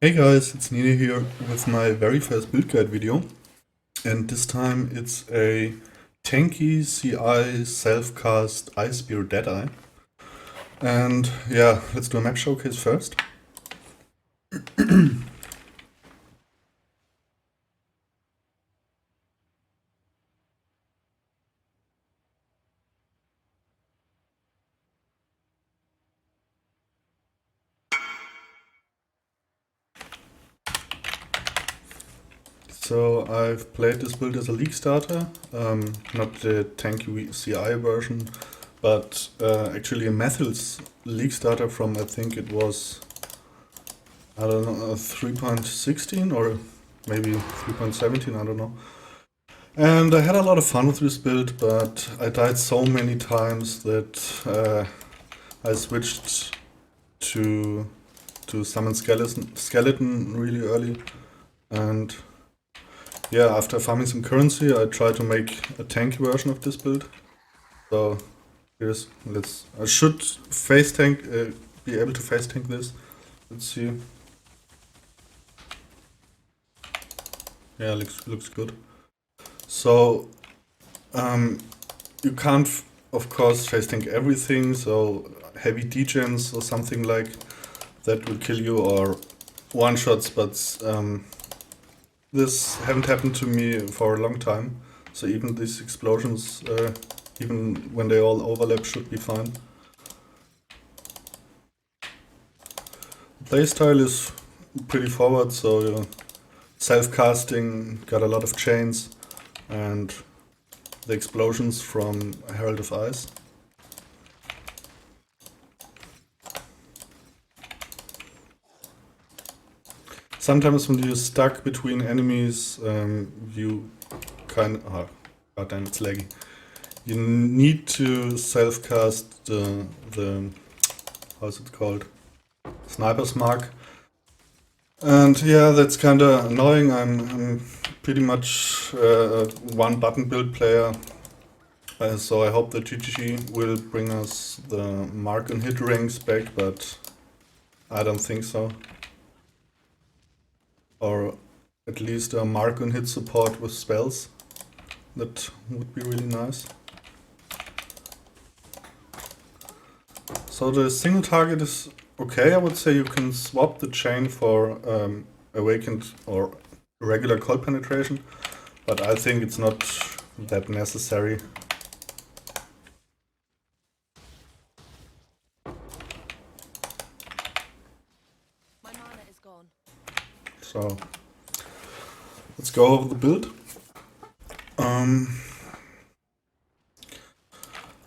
Hey guys, it's Nina here with my very first build guide video, and this time it's a Tanky CI self-cast Ice Spear Deadeye. And yeah, let's do a map showcase first. So I've played this build as a League starter, not the Tanky CI version, but actually a Metals League starter from I think it was, I don't know, 3.16 or maybe 3.17, I don't know. And I had a lot of fun with this build, but I died so many times that I switched to summon skeleton really early. And yeah, after farming some currency, I tried to make a tanky version of this build. So here's I should face tank, be able to face tank this. Let's see. Yeah, looks good. So you can't, of course, face tank everything. So heavy degens or something like that will kill you, or one shots. But this haven't happened to me for a long time. So even these explosions, even when they all overlap, should be fine. Playstyle is pretty forward. So self-casting, got a lot of chains, and the explosions from Herald of Ice. Sometimes when you're stuck between enemies, you god damn, it's laggy. You need to self-cast the how's it called? Sniper's Mark. And yeah, that's kinda annoying. I'm pretty much a one-button build player. So I hope that GG will bring us the mark and hit ranks back, but I don't think so. Or at least a mark and hit support with spells. That would be really nice. So the single target is okay. I would say you can swap the chain for awakened or regular cold penetration, but I think it's not that necessary. My mana is gone. So let's go over the build.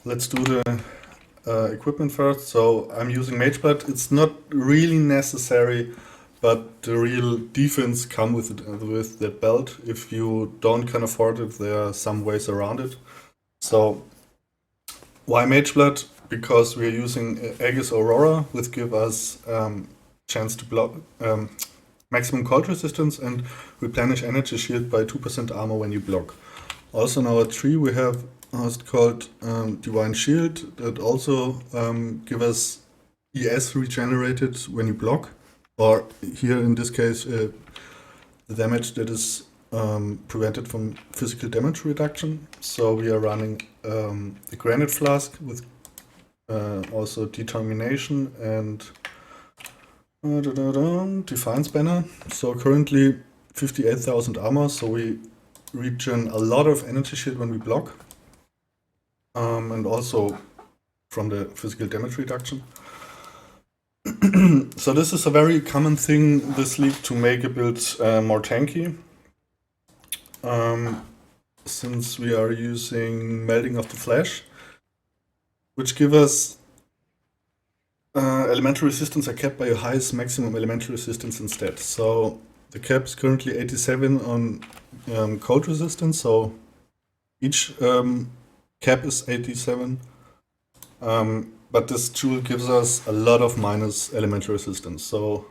Let's do the equipment first. So I'm using Mageblood. It's not really necessary, but the real defense come with that belt. If you can afford it, there are some ways around it. So why Mageblood? Because we're using Aegis Aurora, which give us chance to block maximum cold resistance and replenish energy shield by 2% armor when you block. Also in our tree we have how's it called, Divine Shield, that also give us ES regenerated when you block, or here in this case the damage that is prevented from physical damage reduction. So we are running the Granite Flask with also Determination and Defiance Banner. So currently 58,000 armor, so we regen a lot of energy shield when we block. And also from the physical damage reduction. So this is a very common thing this league to make a build more tanky. Since we are using Melting of the Flesh, which give us elemental resistance are capped by your highest maximum elemental resistance instead. So the cap is currently 87 on cold resistance, so each cap is 87, but this jewel gives us a lot of minus elemental resistance. So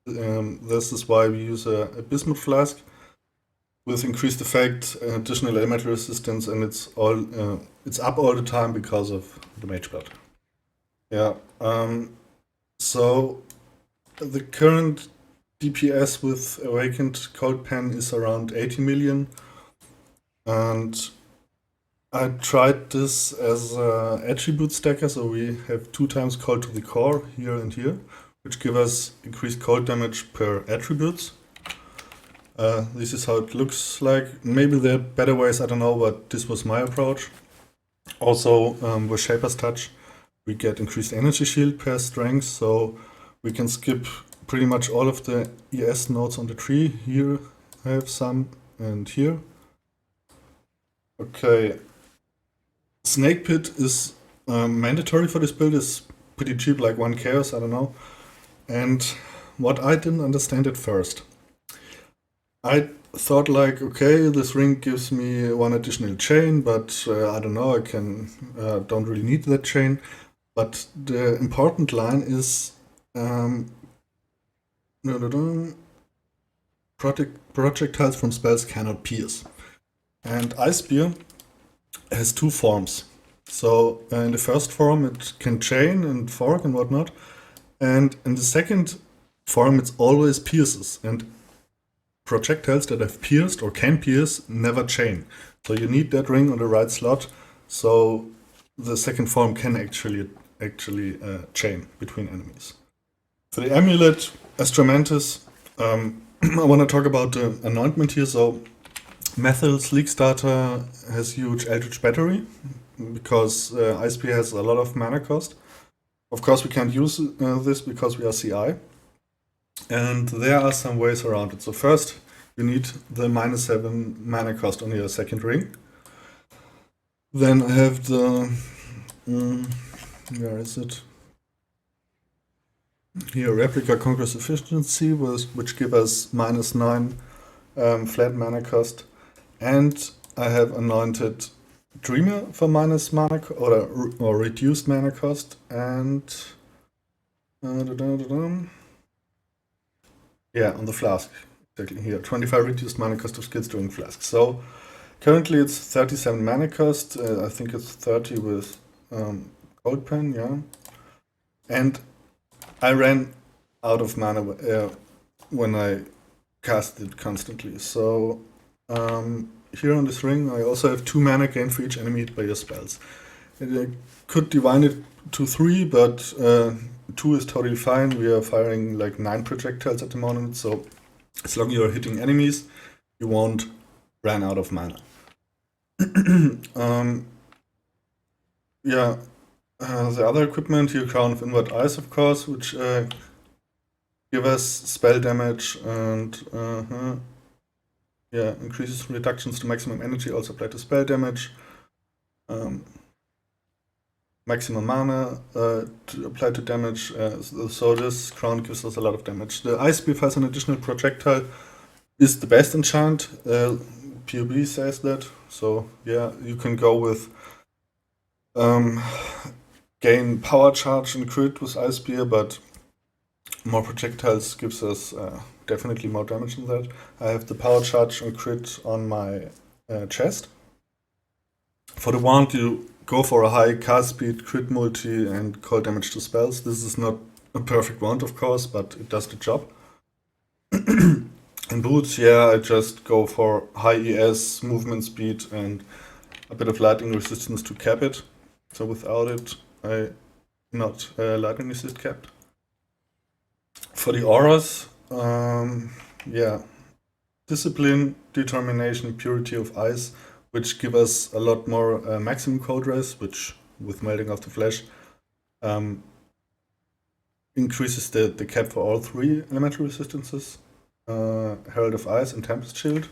this is why we use a Bismuth Flask with increased effect, additional elemental resistance, and it's up all the time because of the Mageblood. Yeah. So the current DPS with Awakened Cold Pen is around 80 million. And I tried this as an attribute stacker, so we have 2 times cold to the core here and here, which give us increased cold damage per attributes. This is how it looks like. Maybe there are better ways, I don't know, but this was my approach. Also, with Shaper's Touch, we get increased energy shield per strength, so we can skip pretty much all of the ES nodes on the tree. Here I have some, and here. Okay. Snake Pit is mandatory for this build, is pretty cheap, like 1 chaos, I don't know. And what I didn't understand at first, I thought like, okay, this ring gives me 1 additional chain, but I don't know, I can don't really need that chain. But the important line is projectiles from spells cannot pierce. And Ice Spear has 2 forms. So in the first form it can chain and fork and whatnot, and in the second form it's always pierces, and projectiles that have pierced or can pierce never chain. So you need that ring on the right slot, so the second form can actually chain between enemies. For the amulet, Astromantis, I want to talk about the anointment here. So Methyl Leak Starter has huge Eldritch Battery, because Ice Spear has a lot of mana cost. Of course we can't use this because we are CI. And there are some ways around it. So first, you need the -7 mana cost on your second ring. Then I have the... where is it? Here, Replica Conqueror's Efficiency, which give us -9 flat mana cost. And I have Anointed Dreamer for minus mana or reduced mana cost. And... yeah, on the flask. Exactly here. 25 reduced mana cost of skills during flask. So currently it's 37 mana cost. I think it's 30 with Cold Pen, yeah. And I ran out of mana when I cast it constantly. So here on this ring I also have 2 mana gain for each enemy hit by your spells. And I could divide it to 3, but 2 is totally fine. We are firing like 9 projectiles at the moment, so as long as you're hitting enemies, you won't run out of mana. Yeah, the other equipment here, Crown of Inward Eyes, of course, which give us spell damage and yeah, increases reductions to maximum energy, also apply to spell damage. Maximum mana to apply to damage, so this crown gives us a lot of damage. The Ice Beef has an additional projectile, is the best enchant, POB says that, so yeah, you can go with gain power charge and crit with Ice Spear, but more projectiles gives us definitely more damage than that. I have the power charge and crit on my chest. For the wand you go for a high cast speed, crit multi, and cold damage to spells. This is not a perfect wand, of course, but it does the job. In boots, yeah, I just go for high ES, movement speed, and a bit of lightning resistance to cap it. So without it, I not lightning resist capped. For the auras, yeah, discipline, determination, purity of ice, which give us a lot more maximum cold res, which with melting of the flesh increases the cap for all 3 elemental resistances. Herald of Ice and Tempest Shield,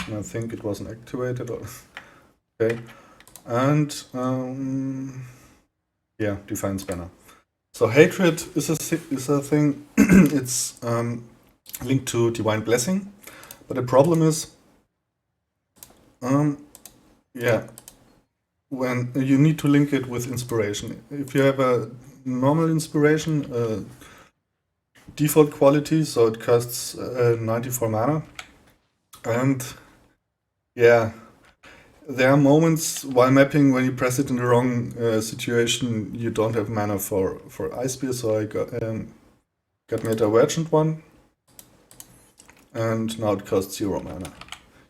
and I think it wasn't activated. Or okay, and yeah, Defiance Banner. So Hatred is a thing. It's linked to Divine Blessing, but the problem is, yeah, when you need to link it with Inspiration. If you have a normal Inspiration, default quality, so it costs 94 mana, and yeah, there are moments while mapping when you press it in the wrong situation, you don't have mana for Ice Spear, so I got me a Divergent one, and now it costs 0 mana.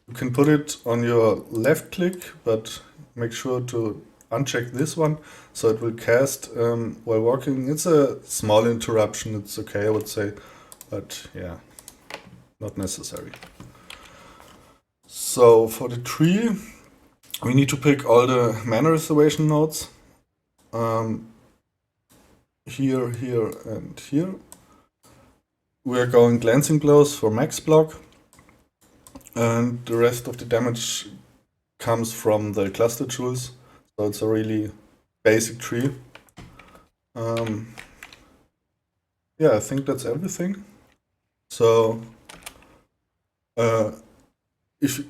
You can put it on your left click, but make sure to uncheck this one, so it will cast while walking. It's a small interruption, it's okay, I would say, but yeah, not necessary. So for the tree, we need to pick all the mana reservation nodes. Here, here, and here. We are going glancing blows for max block, and the rest of the damage comes from the cluster jewels. So it's a really basic tree. Yeah, I think that's everything. So if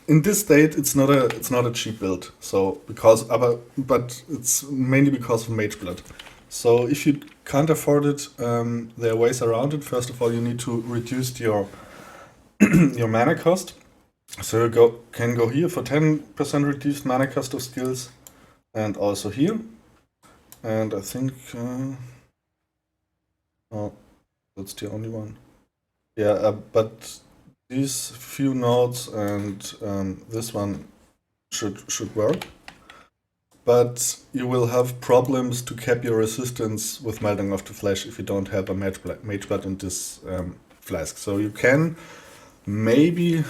in this state it's not a cheap build. So but it's mainly because of Mageblood. So if you can't afford it, there are ways around it. First of all, you need to reduce your your mana cost. So you can go here for 10% reduced mana cost of skills, and also here. And I think oh, that's the only one. Yeah, but these few nodes and this one should work. But you will have problems to cap your resistance with Melting of the Flesh if you don't have a Mageblood in this flask. So you can maybe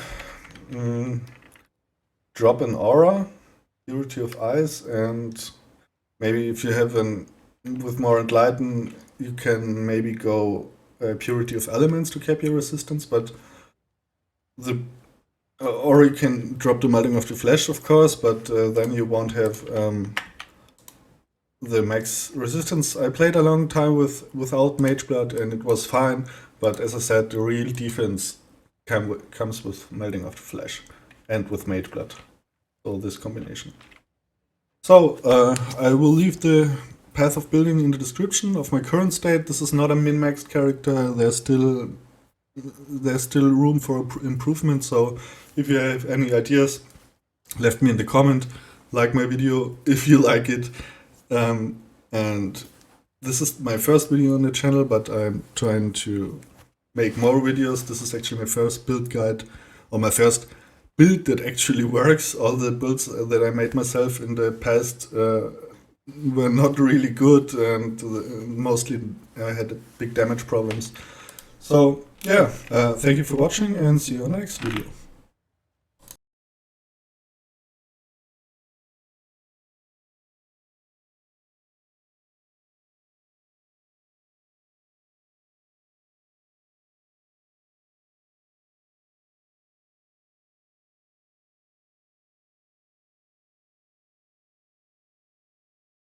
drop an aura, Purity of Ice, and maybe if you have with more Enlighten, you can maybe go Purity of Elements to cap your resistance, but or you can drop the Melting of the Flesh, of course, but then you won't have the max resistance. I played a long time without Mageblood and it was fine, but as I said, the real defense comes with Melting of the Flesh and with Mageblood. So this combination. So I will leave the path of building in the description of my current state. This is not a min-maxed character. There's still room for improvement. So if you have any ideas, left me in the comment. Like my video if you like it. And this is my first video on the channel, but I'm trying to make more videos. This is actually my first build guide, or my first build that actually works. All the builds that I made myself in the past were not really good, and mostly I had big damage problems. So yeah, thank you for watching and see you on the next video.